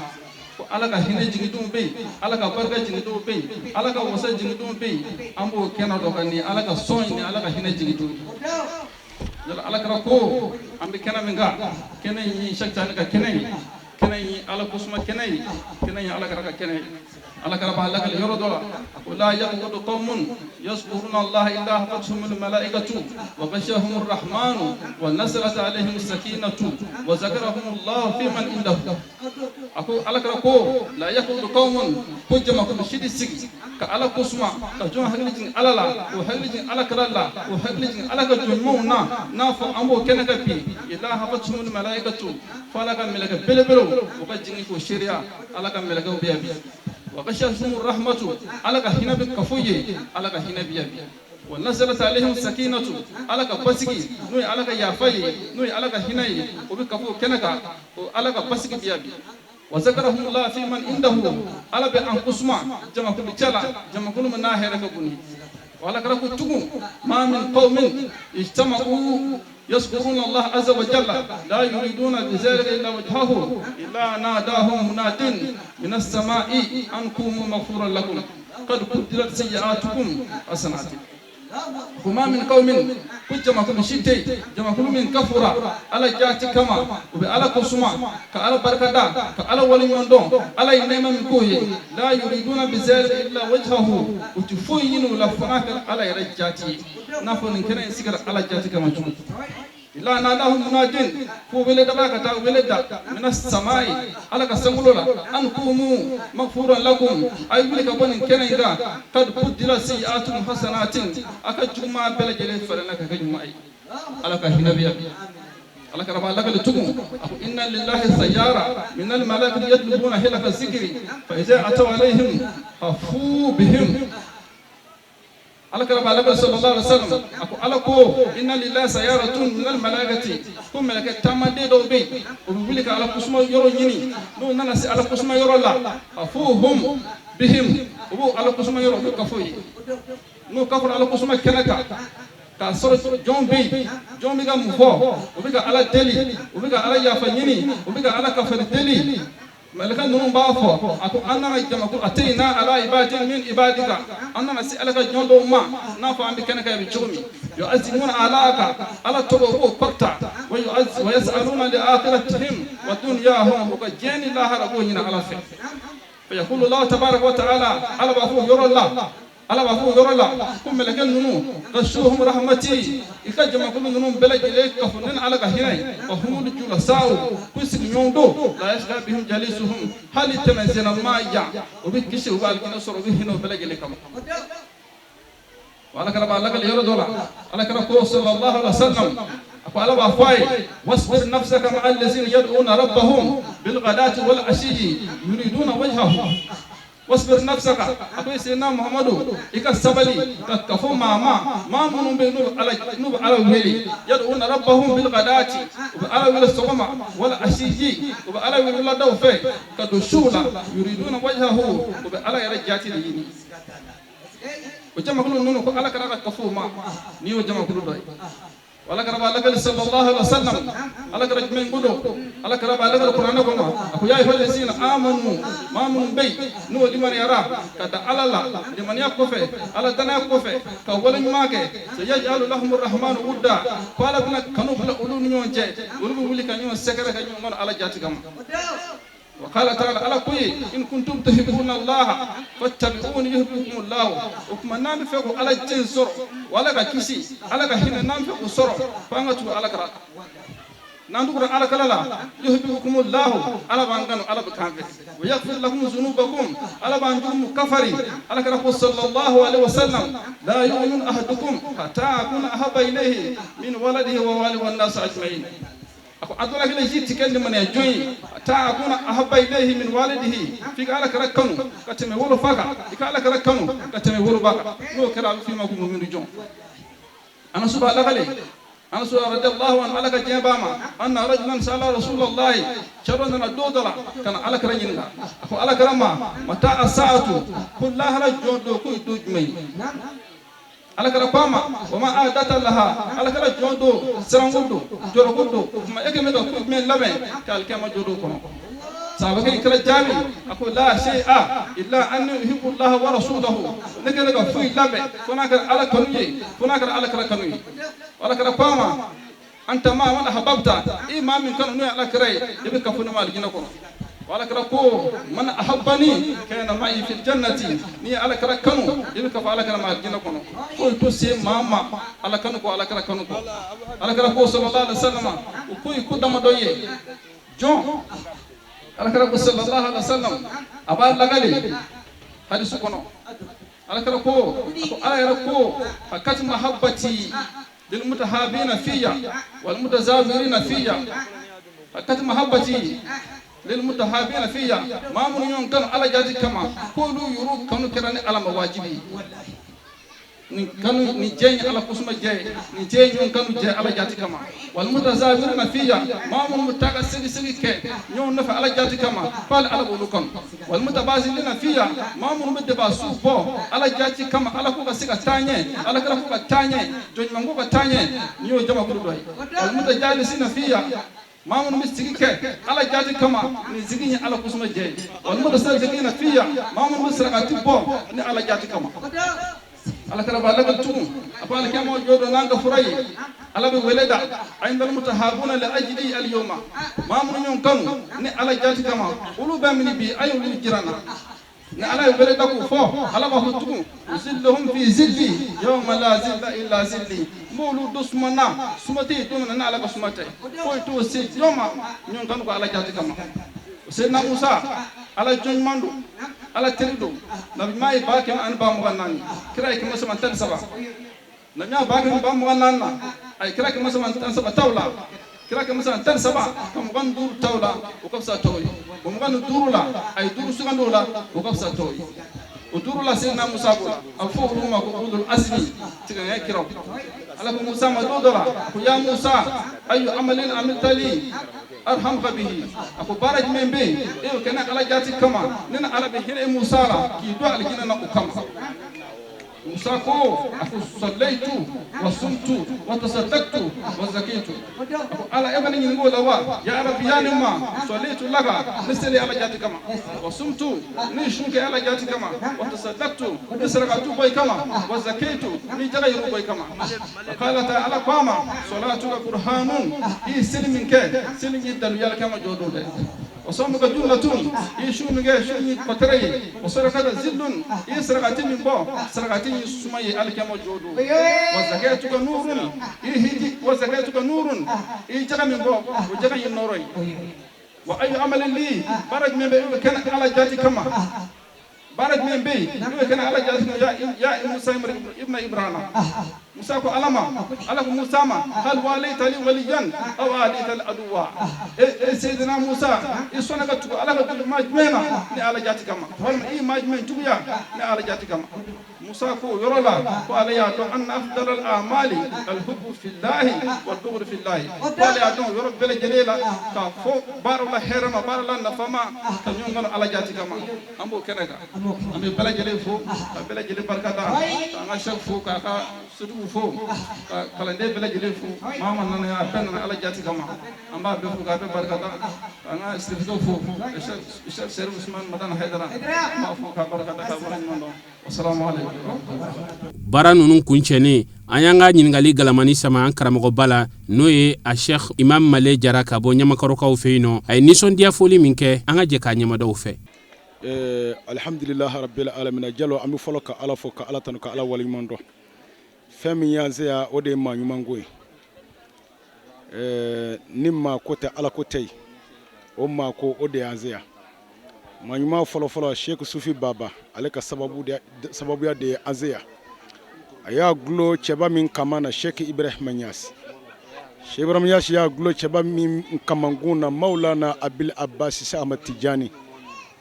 alaka hine jigidum be alaka barka jigidum be alaka wasa jigidum be ambo kena do kan ni alaka soñ ni alaka hine jigidum yalla alaka ko ambe kena menga kena yi shakta alaka kena yi ala kusma kena yi alaka raka kena alaka ba alaka yoro dola wala yaqudu qaumun yaskuruna allah illa hafatuhum al malaikatu wa ghashahum ar rahman wa nazalat alaihim sakinatu wa zakarahum allah fi man indahu ako alaka ko la yaqudu qaumun kujama ko shidi sigi ka ala kusma ka jon haglijin alala o haglijin alakaralla o haglijin alaka jumuna na fo ambo kena ka pi illa hafatuhum al malaikatu falaka milaka belebelo o ka jingi ko sharia alaka milaka biyabi وغشاهم الرحمة على هنا بكفوية على هنا بيابي ونزلت عليهم السكينة على بسكي نوي على يافاي نوي على هنا وبكفو كنكا على بسكي بيابي وذكرهم الله في من عنده على بأنقسما جمع كل جلا جمع كل من ناهر كبني وعلى كركو تقوم ما من قوم اجتمعوا يذكرون الله عز وجل لا يريدون بذلك إلا وجهه إلا ناداهم مناد من السماء أن قوموا مغفورا لكم قد بدلت سيئاتكم حسنات وما من قوم كجما كل شيء جما كل من كفر على جاتي كما وعلى كسما كعلى بركدا كعلى ولي يندون على ينما من كوي لا يريدون بذلك إلا وجهه وتفوين ولا فناك على رجاتي نفون كنا يسكر على جاتي كما جون إلا ناداهم منادين فوبلد باكتا وبلد من السماء على كسمولولا أن قوموا مغفورا لكم أي بلك بنين كنيدا قد بدل سيئاتهم حسنات أكجما بلجل فرنك كجما أي على كهنا بيا على كرب الله لتقوم إن لله سيارة من الملائكة يطلبون هلك الذكر فإذا أتوا عليهم خفوا بهم على كلام الله صلى الله عليه وسلم على كو إن لله سيارة من الملائكة كم ملائكة تمدي دو بي وبيلك على كسمة يرو يني دو ناس على كسمة يرو لا أفوهم بهم وبو على كسمة يرو كفوي نو كفر على كسمة كنكا كسر جون بي كم مفو وبيك على دلي وبيك على يافنيني وبيك على كفر دلي ملكا نون بافو أكو أنا جمعكو أتينا على عباد من عبادك أنا نسألك جندو ما نافع بكنك بجومي يعزمون علاك على تبوكو قطع ويسألون لآخرتهم ودنياهم وكجين الله ربوهنا على فيه فيقول الله تبارك وتعالى على بافو يرى الله على بافو يرى الله كم لكن نونو غشوهم رحمتي يكجم كل نونو بلج إليك كفنن على كهيني وهم الجل ساو كويس نيوندو لا يشكى بهم جليسهم هل تمزين ما يا وبكيش وبالكنا صار بهنا بلج إليك وعلى كرب الله كل يرى دولا على كرب صلى الله عليه وسلم أقول بافاي واصبر نفسك مع الذين يدعون ربهم بالغداة والعشي يريدون وجهه واصبر نفسك أقول سيدنا محمد إك السبلي كفو ما من بينو على ويلي يدعون ربهم بالغداة على ويل السقما والعشي على ويل الله دوفه كدشولا يريدون وجهه على يرجعتي ليني وجمع كل نونو على كرا كفو ما نيو جمع كل راي ولا كرا بالك صلى الله عليه وسلم على كرا جمع كله على كرا بالك القرآن كما أكو يا أيها الذين آمنوا ما من بي نو لمن يرى كذا على الله لمن يكفي على دنا يكفي كأول ماك سيجعل لهم الرحمن ودا قال بنا كانوا بلا أولون يوم جاء ولو بقول كانوا سكر كانوا من على جاتكم وقال تعالى على كوي إن كنتم تحبون الله فاتبعوني يحببكم الله وكما نام فيكم على الجنسور ولا كيسي على كهين نام فيكم سور فانتوا على كرا نندور على كلا يحببكم الله على بانغانو على بكانك ويغفر لكم ذنوبكم على بانجوم كفري على كرا صلى الله عليه وسلم لا يؤمن أحدكم حتى أكون أحب إليه من ولده ووالده والناس أجمعين أدونا كلا جيت كل من يجوي تأكون أحب إليه من والده في على كركنو كتمي ولو فاكا في على كركنو كتمي ولو باكا لو كلا في ما كم من رجون أنا سبحان الله عليه أنا سبحان رضي الله عنه على كجبامة أن رجلا سأل رسول الله شرنا الدودلا كان على كرجنا أكو على كرما متى الساعة كلها رجون كل دوجمي على كرقامة وما عادت لها على كلا جودو سرانغودو جورغودو ما يكمل من لبن كالكما جودو كنا سابقين كلا جامي أقول لا شيء إلا أن يحب الله ورسوله نقول لك في لبن كنا على كنوي كنا على كلا كنوي على كرقامة أنت ما من أحببت إما من كنوي على كراي يبقى كفنا ما لقينا كنا وعلى كركو من أحبني كان معي في الجنة ني على كركنو يبقى على كرما الجنة كنو قلت سي ماما على كنكو على كركنو على كركو صلى الله عليه وسلم وكوي كدما دويه جون على كركو صلى الله عليه وسلم أبا لغالي حديث كنو على كركو على كركو فكت محبتي للمتحابين فيا والمتزاورين فيا فكت محبتي للمتحابين فيها ما من يوم كانوا على جاتي كما كلوا يروك كانوا كراني على مواجبي كانوا نجين على قسم جاي نجين يوم كانوا جاي على جاتي كما والمتزاورين فيها ما من متاع سري كه يوم نفع على جاتي كما قال على بولكم والمتبازلين فيها ما من متباسو بو على جاتي كما على كوكا سيكا تاني على كلا كوكا تاني جون مانغوكا تاني نيو جما كلوي والمتجالسين فيها ما من مستيك على جاتي كما نزيجين على قسم الجاي والمدرسة زيجين فيها ما من مسرقة تبوا على جاتي كما على كرب الله كتوم أقول كم موجود نانك فراي على بولدا عند المتحابون لأجلي اليوم ما من يوم كانوا على جاتي كما ولو بمني بي أيو للجيران على بولدا كوفو على ما هتوم يزلهم في زلي يوم لا زل إلا زلي مولود دسمنا سمتي تومنا على بسمتي فويتو سيد يوم يوم كانوا على جاتي كما سيدنا موسى على جون ماندو على تريدو نبي ما يباكي أن بامغناني كرايك مسمى تنسبة نبي ما يباكي أن بامغنانا أي كرايك مسمى تنسبة تولا كرايك مسمى تنسبة كم غن دور تولا وكبسة توي كم غن دور لا أي دور سكان دولا وكبسة توي ودور لا سيدنا موسى بولا أفوق روما كقول الأسمي تكني كراو على موسى ما دولا يا موسى أي عمل عملت لي أرحم به أكو بارج من بي إيه كنا على جاتي كما ننا على بهنا موسى لا كي دوا على كنا نقوم موسى كو أكو صليت وصمت وتصدقت وزكيت أكو على ابن ينقول لوا يا رب يا نما صليت لك نسلي على جاتي كما وصمت نشوك على جاتي كما وتصدقت نسرقت بي كما وزكيت نجري بي كما قال تعالى قام صلاتك برهان إيه سلم منك سلم يدل يا كما جودو وصومك جنة يشونك شوني قطري وصدقة زل يسرقة من بو سرقة سمي الكم جودو وزكاتك نور يهدي وزكاتك نور يجرى من بو وجرى النوري وأي عمل لي برج من بي كان على جاتي كما بارك من بي كان على جالسنا يا موسى ابن إبراهيم موسى كو علما على موسى ما هل واليت لي وليا أو واليت الأدواء سيدنا موسى يسونا كتو على ما جمعنا على جاتي كما فهم إيه ما جمع تبيا على جاتي كما موسى كو يرولا قال يا دون أن أفضل الأعمال الحب في الله والبغض في الله قال يا دون يروب بلا جليلا كفو بار الله حرما بار الله نفما كم يوم على جاتي كما أمبو كنكا أمي بلا جلي فو بلا جلي بركاتا أنا شاف فو كاكا سدو فو كالندي بلا جلي فو ماما نانا يا بنا على جاتي كما أمبا بفو كاكا بركاتا أنا استفدو فو إشار سير عثمان مدان حيدرا ما فو كاكا بركاتا كابرين والسلام عليكم. bara nunun kuncene an y'an ka ɲiningali galamani sama an karamɔgɔ bala n'o ye a sheikh imam male jara ka bɔ ɲamakarokaw fɛ yen nɔ a ye nisɔndiya foli min kɛ an ka jɛ k'a ɲɛmadaw fɛ. alhamdulillah rabbil alamin jalo an bɛ fɔlɔ ka ala fo ka ala tanu ka ala waleɲuman dɔn fɛn min y'an se yan o de ye maa ɲuman ko ye ni maa ko tɛ ala ko tɛ yen o maa ko o de y'an se yan maa ɲuman fɔlɔ-fɔlɔ sheikh sufi baba ale ka sababuya de ye an se yan a y'a gulo cɛba min kama na sheikh ibrahima ɲasi sheikh ibrahima ɲasi y'a gulo cɛba min kamankun na maulana abil abbas ahmad tijani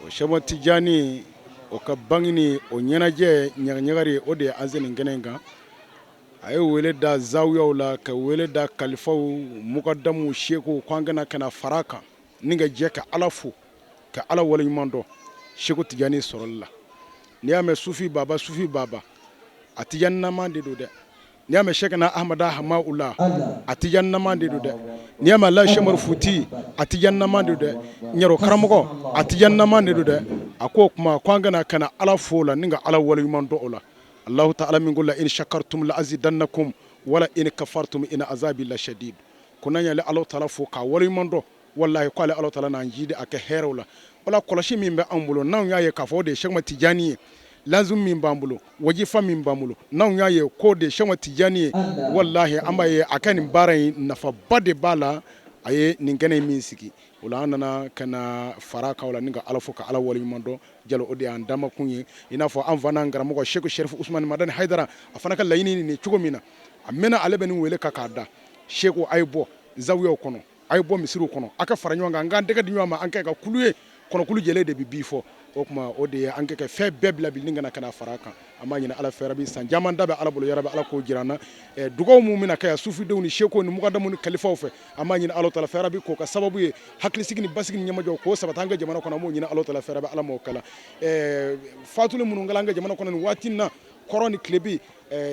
o sheikh tijani o ka bangini o ɲɛnajɛ ɲagaɲagari o de ye an se nin kɛnɛ kan a ye wele da zawiyaw la ka wele da kalifaw mukadamu sheikhu ko an kana kana fara kan ni ka jɛ ka ala fo ka ala waleɲuman dɔn sheikh tijani sɔrɔli la n'i y'a mɛn sufi baba a tijani naman de don dɛ n'i y'a mɛn sheikhna ahmada hamaula a tijani naman de don dɛ n'i y'a mɛn alaji shemaru futi a tijani naman de don dɛ ɲɛrɔ karamɔgɔ a tijani naman de don dɛ a ko o kuma ko an kana kana ala fo la ni ka ala waleɲuman dɔn o la allahu ta'ala min ko la in shakartum la azidannakum wala in kafartum in azabi la shadid ko n'an y'ale ala ta'ala fo k'a waleɲuman dɔn wallahi ko ale ala ta'ala n'an jidi a kɛ hɛrɛw la wala kɔlɔsi min bɛ an bolo n'anw y'a ye k'a fɔ o de ye sheikh tijani ye lazum min b'an bolo wajifa min b'an bolo n'anw y'a ye k'o de ye sheikh tijani ye wallahi an b'a ye a ka nin baara in nafaba de b'a la a ye nin kɛnɛ min sigi o la an nana ka na fara k'aw la ni ka ala fo ka ala waleɲuman dɔn jalo o de y'an damakun ye i n'a fɔ an fa n'an karamɔgɔ sheikh sherif usman madani haidara a fana ka laɲini nin cogo min na a mɛnna ale bɛ nin wele ka k'a da sheikh a ye bɔ zawiyaw kɔnɔ a ye bɔ misiriw kɔnɔ a ka fara ɲɔgɔn kan an k'an tɛgɛ di ɲɔgɔn ma an kɛ ka kulu ye kɔnɔkulu jɛlen de bɛ bi fɔ o kuma o de ye an kɛ fɛn bɛɛ bila bi ni kana fara kan an b'a ɲini ala fɛ rabi san caman da bɛ ala bolo yarabi ala k'o jira an na dugaw mun bɛna kɛ yan sufidenw ni sheikow ni mukadamu ni kalifaw fɛ an b'a ɲini ala ta'ala fɛ rabi k'o ka sababu ye hakilisigi ni basigi ni ɲɛmajɔ k'o sabati an ka jamana kɔnɔ an b'o ɲini ala ta'ala fɛ rabi ala m'o kala fatuli minnu kɛla an ka jamana kɔnɔ nin waati in na kɔrɔ ni tilebi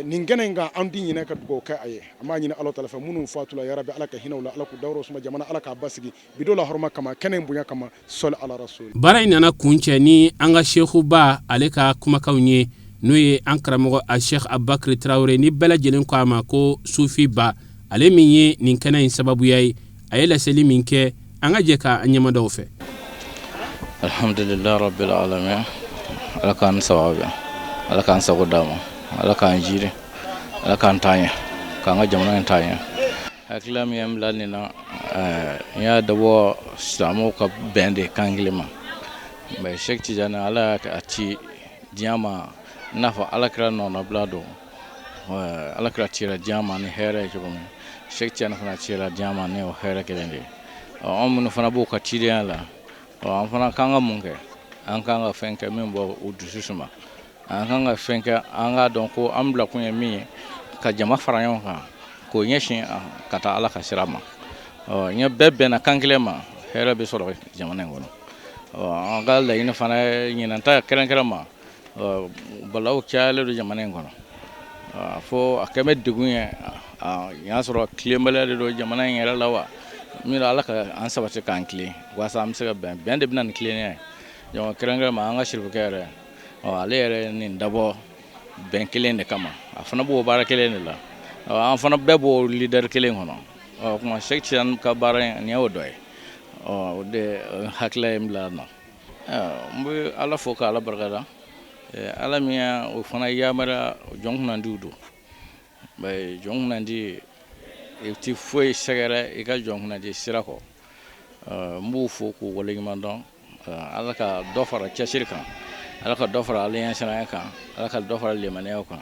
nin kɛnɛ in kan an ti ɲinɛ ka dugawu kɛ a ye an b'a ɲini ala ta'ala fɛ minnu fatula yarabi ala ka hinɛw la ala k'u dawuraw suma jamana ala k'a basigi bido la hɔrɔma kama kɛnɛ in bonya kama sɔli ala rasul baara in nana kuncɛ ni an ka sheikhuba ale ka kumakanw ye n'o ye an karamɔgɔ a sheikh abubakar tarawele ni bɛɛ lajɛlen ko a ma ko sufi ba ale min ye nin kɛnɛ in sababuya ye a ye laseli min kɛ an ka jɛ ka ɲɛmadaw fɛ. alhamdulillah rabbil alamin ala k'an sababu ala k'an sago d'a ma ala k'an jiri ala k'an taɲɛ k'an ka jamana in taɲɛ hakilila min ye n bila nin na n y'a dabɔ silamɛw ka bɛn de kan kelen ma mɛ sheikh tijani ala y'a ci diɲɛ ma i n'a fɔ alakira nɔnabila don alakira cira diɲɛ ma ni hɛrɛ ye cogo min sheikh tijani fana cira diɲɛ ma ni o hɛrɛ kelen de ye an minnu fana b'o ka cidenya la an fana k'an ka mun kɛ an k'an ka fɛn kɛ min bɔ u dusu suma an kan ka fɛn kɛ an k'a dɔn ko an bila kun ye min ye ka jama fara ɲɔgɔn kan k'o ɲɛsin ka taa ala ka sira ma n ye bɛɛ bɛnna kan kelen ma hɛrɛ bɛ sɔrɔ jamana in kɔnɔ an ka laɲini fana ye ɲinanta kɛrɛnkɛrɛn ma balaw cayalen don jamana in kɔnɔ fo a kɛ bɛ degun ye n y'a sɔrɔ tilenbaliya de don jamana in yɛrɛ la wa min ala ka an sabati k'an tilen walasa an bɛ se ka bɛn de bɛna nin tilennenya ye kɛrɛnkɛrɛn ma an ka sirifukɛ yɛrɛ ale yɛrɛ nin dabɔ bɛn kelen de kama a fana b'o baara kelen de la an fana bɛɛ b'o leader kelen kɔnɔ kuma sheikh tijani ka baara in nin y'o dɔ ye de hakla imla na mbe ala foka ala barkada ala miya o fana yamara jongna ndudo bay jongna ndi ti foi sagara e ka jongna di sirako mbu foku wala ngmandon ala ka dofara chashirka ala ka dofara alliance na ka ala ka dofara lemane ka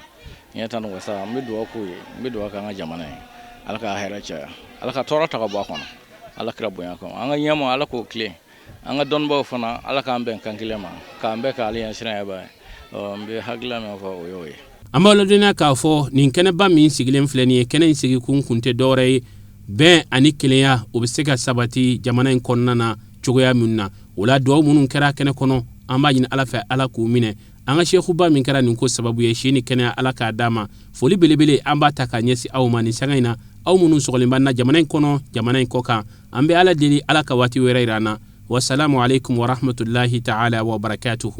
nyata no wasa mbido ko mbido ka nga jamana ala ka hera cha ala ka tora ta ba kono ala kra boya ko anga nyamo ala ko clé anga don bo fana ala ka ambe kan kilema ka ambe ka alliance na ba mbe hagla me fa oyoy amalo dina ka fo nin kene ba min sigilen fleni kene sigi kun kunte dore ben ani keleya o be se ka sabati jamana en konnana cogoya minna wala do munun kera kene kono amba yin ala fa ala ku mine anga sheikhu ba min kera nin ko sababu ye shini kene ala ka dama foli belebele amba ta ka nyesi aw mani sangaina aw munun sogolin banna jamana en kono jamana en koka ambe ala deli ala ka wati werairana wassalamu alaikum wa rahmatullahi ta'ala wa barakatuh.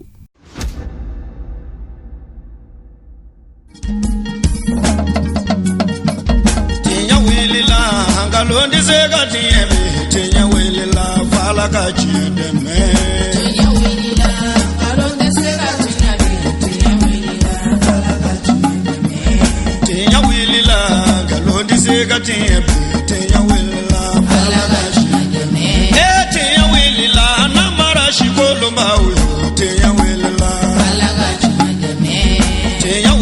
Londi sega tieme tenya welela fala ka chideme tenya welela alonde sega tenya welela galondi sega tieme tenya welela fala ka chideme tenya welela na marashi kolomba tenya welela fala ka chideme tenya